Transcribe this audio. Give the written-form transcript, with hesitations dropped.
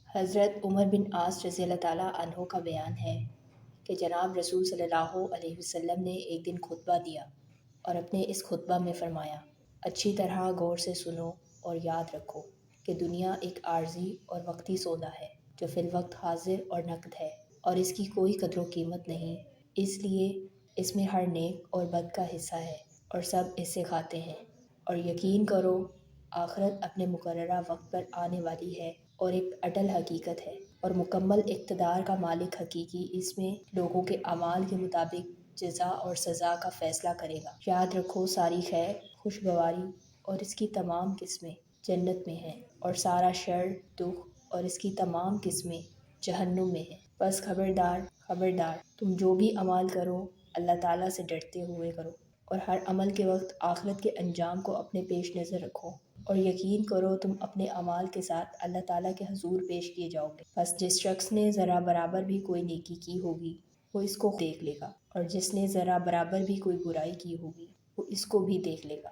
حضرت عمر بن عاص رضی اللہ تعالیٰ عنہ کا بیان ہے کہ جناب رسول صلی اللہ علیہ وسلم نے ایک دن خطبہ دیا اور اپنے اس خطبہ میں فرمایا، اچھی طرح غور سے سنو اور یاد رکھو کہ دنیا ایک عارضی اور وقتی سودا ہے جو فی الوقت حاضر اور نقد ہے، اور اس کی کوئی قدر و قیمت نہیں، اس لیے اس میں ہر نیک اور بد کا حصہ ہے اور سب اس سے کھاتے ہیں، اور یقین کرو آخرت اپنے مقررہ وقت پر آنے والی ہے اور ایک اٹل حقیقت ہے، اور مکمل اقتدار کا مالک حقیقی اس میں لوگوں کے اعمال کے مطابق جزا اور سزا کا فیصلہ کرے گا۔ یاد رکھو ساری خیر، خوشگواری اور اس کی تمام قسمیں جنت میں ہیں، اور سارا شر، دکھ اور اس کی تمام قسمیں جہنم میں ہیں۔ بس خبردار خبردار، تم جو بھی عمل کرو اللہ تعالیٰ سے ڈرتے ہوئے کرو، اور ہر عمل کے وقت آخرت کے انجام کو اپنے پیش نظر رکھو، اور یقین کرو تم اپنے اعمال کے ساتھ اللہ تعالیٰ کے حضور پیش کیے جاؤ گے۔ بس جس شخص نے ذرا برابر بھی کوئی نیکی کی ہوگی وہ اس کو دیکھ لے گا، اور جس نے ذرا برابر بھی کوئی برائی کی ہوگی وہ اس کو بھی دیکھ لے گا۔